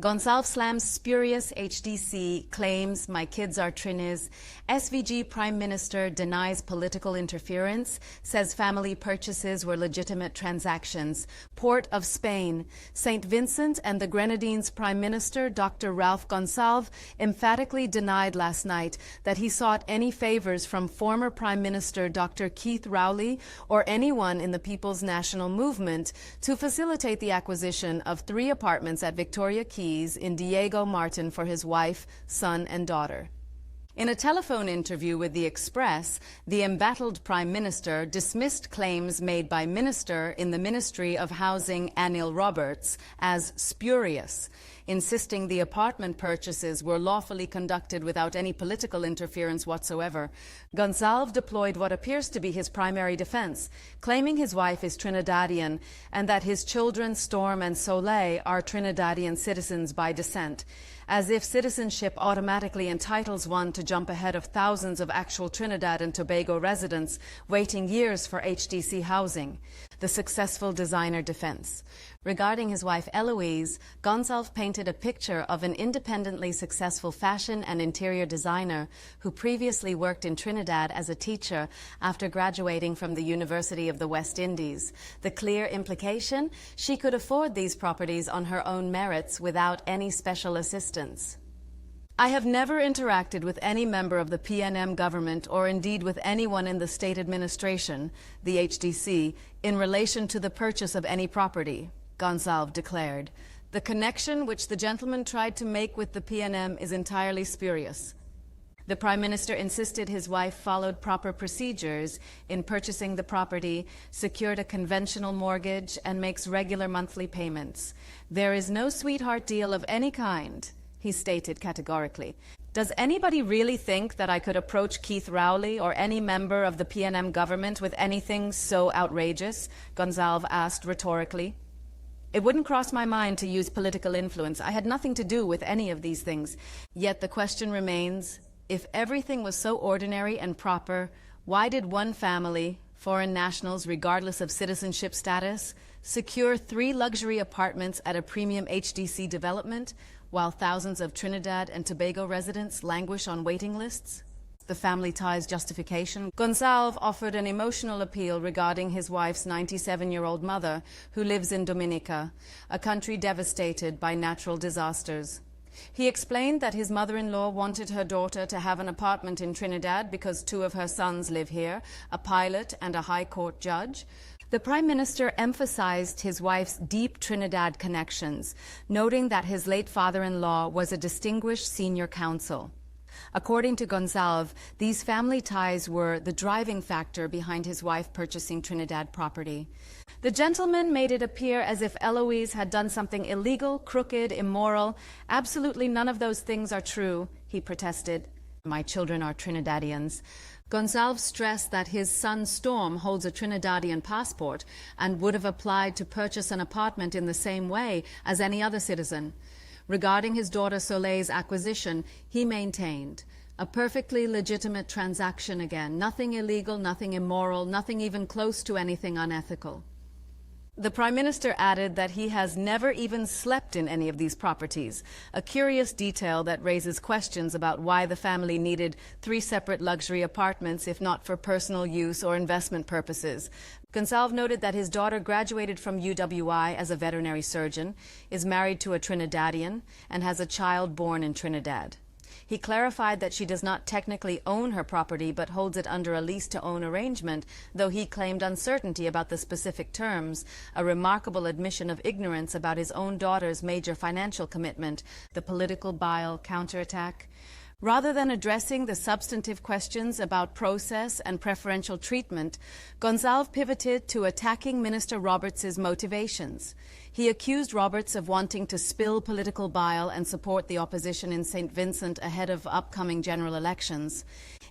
Gonsalves slams spurious HDC, claims my kids are Trinis. SVG Prime Minister denies political interference, says family purchases were legitimate transactions. Port of Spain. St. Vincent and the Grenadines Prime Minister, Dr. Ralph Gonsalves, emphatically denied last night that he sought any favors from former Prime Minister Dr. Keith Rowley or anyone in the People's National Movement to facilitate the acquisition of 3 apartments at Victoria Key in Diego Martin for his wife, son, and daughter. In a telephone interview with The Express, the embattled Prime Minister dismissed claims made by Minister in the Ministry of Housing Anil Roberts as spurious, insisting the apartment purchases were lawfully conducted without any political interference whatsoever. Gonsalves deployed what appears to be his primary defense, claiming his wife is Trinidadian and that his children, Storm and Soleil, are Trinidadian citizens by descent, as if citizenship automatically entitles one to jump ahead of thousands of actual Trinidad and Tobago residents waiting years for HDC housing. The successful designer defense. Regarding his wife Eloise, Gonsalves painted a picture of an independently successful fashion and interior designer who previously worked in Trinidad as a teacher after graduating from the University of the West Indies. The clear implication? She could afford these properties on her own merits without any special assistance. I have never interacted with any member of the PNM government or indeed with anyone in the state administration, the HDC, in relation to the purchase of any property, Gonsalves declared. The connection which the gentleman tried to make with the PNM is entirely spurious. The Prime Minister insisted his wife followed proper procedures in purchasing the property, secured a conventional mortgage, and makes regular monthly payments. There is no sweetheart deal of any kind, he stated categorically. Does anybody really think that I could approach Keith Rowley or any member of the PNM government with anything so outrageous? Gonsalves asked rhetorically. It wouldn't cross my mind to use political influence. I had nothing to do with any of these things. Yet the question remains, if everything was so ordinary and proper, why did one family, foreign nationals regardless of citizenship status, secure 3 luxury apartments at a premium HDC development, while thousands of Trinidad and Tobago residents languish on waiting lists? The family ties justification. Gonsalves offered an emotional appeal regarding his wife's 97-year-old mother, who lives in Dominica, a country devastated by natural disasters. He explained that his mother-in-law wanted her daughter to have an apartment in Trinidad because 2 of her sons live here, a pilot and a high court judge. The Prime Minister emphasized his wife's deep Trinidad connections, noting that his late father-in-law was a distinguished senior counsel. According to Gonsalves, these family ties were the driving factor behind his wife purchasing Trinidad property. The gentleman made it appear as if Eloise had done something illegal, crooked, immoral. Absolutely none of those things are true, he protested. My children are Trinidadians. Gonsalves stressed that his son Storm holds a Trinidadian passport and would have applied to purchase an apartment in the same way as any other citizen. Regarding his daughter Soleil's acquisition, he maintained a perfectly legitimate transaction again, nothing illegal, nothing immoral, nothing even close to anything unethical. The Prime Minister added that he has never even slept in any of these properties, a curious detail that raises questions about why the family needed 3 separate luxury apartments if not for personal use or investment purposes. Gonsalves noted that his daughter graduated from UWI as a veterinary surgeon, is married to a Trinidadian, and has a child born in Trinidad. He clarified that she does not technically own her property but holds it under a lease-to-own arrangement, though he claimed uncertainty about the specific terms, a remarkable admission of ignorance about his own daughter's major financial commitment, the political bile counterattack. Rather than addressing the substantive questions about process and preferential treatment, Gonsalves pivoted to attacking Minister Roberts' motivations. He accused Roberts of wanting to spill political bile and support the opposition in St. Vincent ahead of upcoming general elections.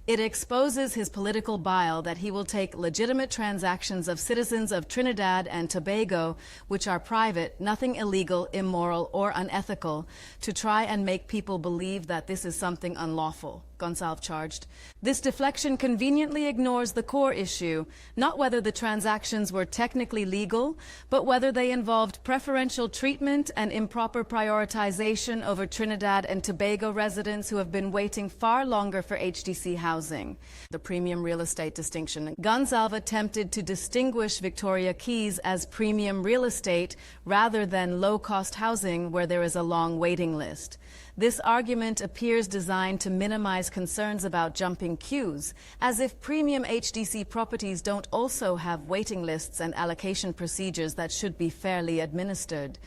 It exposes his political bile that he will take legitimate transactions of citizens of Trinidad and Tobago, which are private, nothing illegal, immoral, or unethical, to try and make people believe that this is something unlawful. Gonçalves charged. This deflection conveniently ignores the core issue, not whether the transactions were technically legal, but whether they involved preferential treatment and improper prioritization over Trinidad and Tobago residents who have been waiting far longer for HDC housing. The premium real estate distinction. Gonçalves attempted to distinguish Victoria Keys as premium real estate rather than low-cost housing where there is a long waiting list. This argument appears designed to minimize concerns about jumping queues, as if premium HDC properties don't also have waiting lists and allocation procedures that should be fairly administered.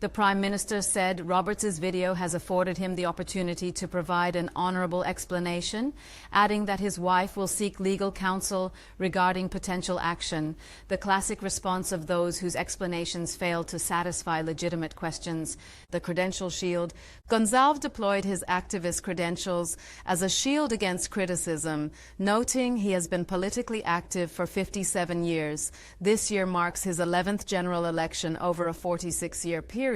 The Prime Minister said Roberts' video has afforded him the opportunity to provide an honorable explanation, adding that his wife will seek legal counsel regarding potential action, the classic response of those whose explanations fail to satisfy legitimate questions. The credential shield. Gonçalves deployed his activist credentials as a shield against criticism, noting he has been politically active for 57 years. This year marks his 11th general election over a 46-year period,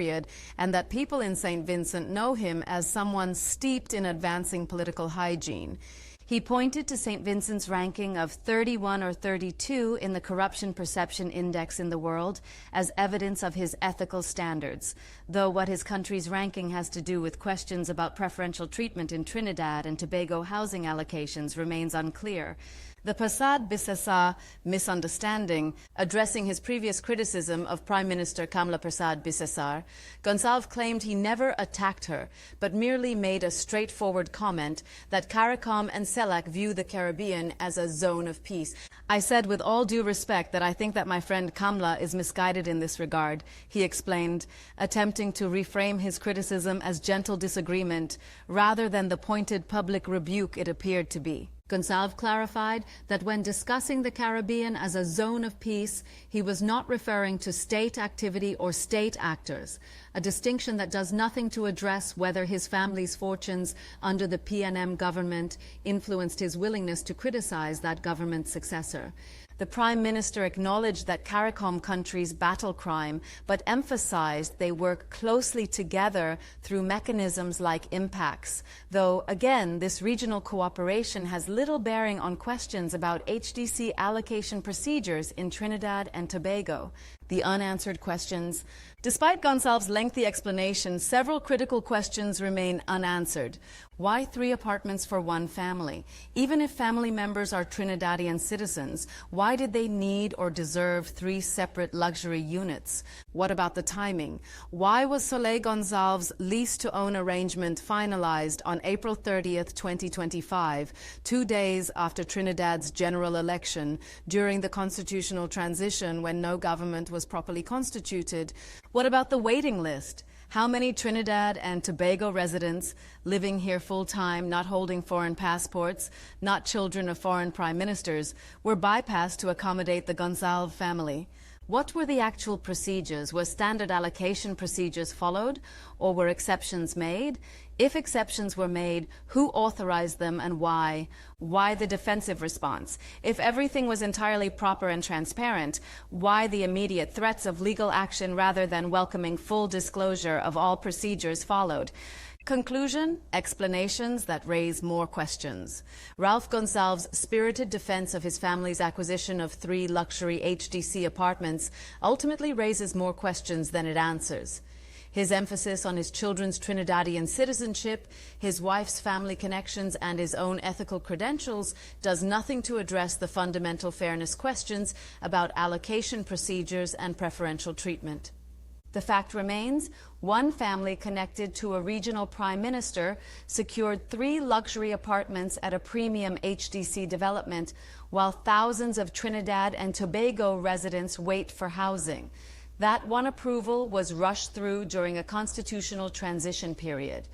and that people in St. Vincent know him as someone steeped in advancing political hygiene. He pointed to St. Vincent's ranking of 31 or 32 in the Corruption Perception Index in the world as evidence of his ethical standards, though what his country's ranking has to do with questions about preferential treatment in Trinidad and Tobago housing allocations remains unclear. The Prasad Bisesar misunderstanding, addressing his previous criticism of Prime Minister Kamla Prasad Bisesar, Gonçalves claimed he never attacked her, but merely made a straightforward comment that CARICOM and CELAC view the Caribbean as a zone of peace. I said with all due respect that I think that my friend Kamla is misguided in this regard, he explained, attempting to reframe his criticism as gentle disagreement rather than the pointed public rebuke it appeared to be. Gonçalves clarified that when discussing the Caribbean as a zone of peace, he was not referring to state activity or state actors, a distinction that does nothing to address whether his family's fortunes under the PNM government influenced his willingness to criticize that government's successor. The Prime Minister acknowledged that CARICOM countries battle crime, but emphasized they work closely together through mechanisms like impacts, though, again, this regional cooperation has little bearing on questions about HDC allocation procedures in Trinidad and Tobago. The unanswered questions. Despite Gonçalves' lengthy explanation, several critical questions remain unanswered. Why 3 apartments for one family? Even if family members are Trinidadian citizens, why did they need or deserve 3 separate luxury units? What about the timing? Why was Soleil Gonçalves' lease-to-own arrangement finalized on April 30th, 2025, 2 days after Trinidad's general election, during the constitutional transition when no government was properly constituted? What about the waiting list? How many Trinidad and Tobago residents living here full-time, not holding foreign passports, not children of foreign prime ministers, were bypassed to accommodate the Gonçalves family? What were the actual procedures? Were standard allocation procedures followed, or were exceptions made? If exceptions were made, who authorized them and why? Why the defensive response? If everything was entirely proper and transparent, why the immediate threats of legal action rather than welcoming full disclosure of all procedures followed? Conclusion, explanations that raise more questions. Ralph Gonçalves' spirited defense of his family's acquisition of 3 luxury HDC apartments ultimately raises more questions than it answers. His emphasis on his children's Trinidadian citizenship, his wife's family connections, and his own ethical credentials does nothing to address the fundamental fairness questions about allocation procedures and preferential treatment. The fact remains, one family connected to a regional prime minister secured 3 luxury apartments at a premium HDC development, while thousands of Trinidad and Tobago residents wait for housing. That one approval was rushed through during a constitutional transition period.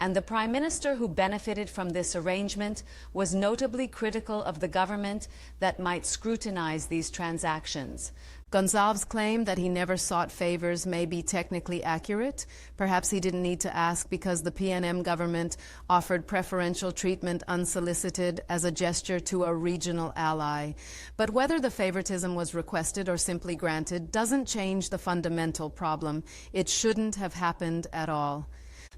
And the Prime Minister who benefited from this arrangement was notably critical of the government that might scrutinize these transactions. Gonçalves' claim that he never sought favors may be technically accurate. Perhaps he didn't need to ask because the PNM government offered preferential treatment unsolicited as a gesture to a regional ally. But whether the favoritism was requested or simply granted doesn't change the fundamental problem. It shouldn't have happened at all.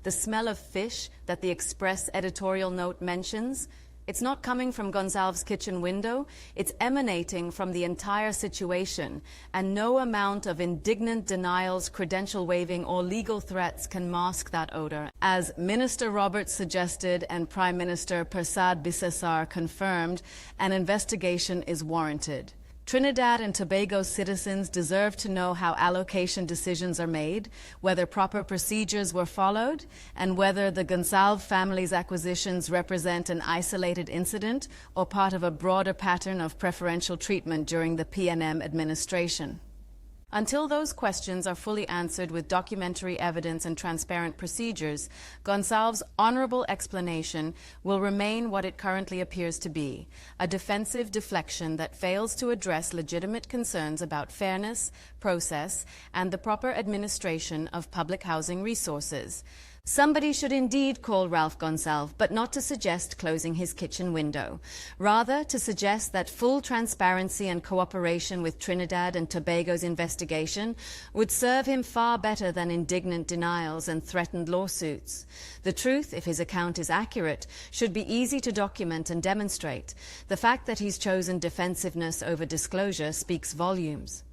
the smell of fish that the Express editorial note mentions, it's not coming from Gonçalves' kitchen window, it's emanating from the entire situation, and no amount of indignant denials, credential waiving, or legal threats can mask that odor. As Minister Roberts suggested and Prime Minister Persad Bissessar confirmed, an investigation is warranted. Trinidad and Tobago's citizens deserve to know how allocation decisions are made, whether proper procedures were followed, and whether the Gonçalves family's acquisitions represent an isolated incident or part of a broader pattern of preferential treatment during the PNM administration. Until those questions are fully answered with documentary evidence and transparent procedures, Gonçalves' honorable explanation will remain what it currently appears to be, a defensive deflection that fails to address legitimate concerns about fairness, process, and the proper administration of public housing resources. Somebody should indeed call Ralph Gonçalves, but not to suggest closing his kitchen window. Rather, to suggest that full transparency and cooperation with Trinidad and Tobago's investigation would serve him far better than indignant denials and threatened lawsuits. The truth, if his account is accurate, should be easy to document and demonstrate. The fact that he's chosen defensiveness over disclosure speaks volumes.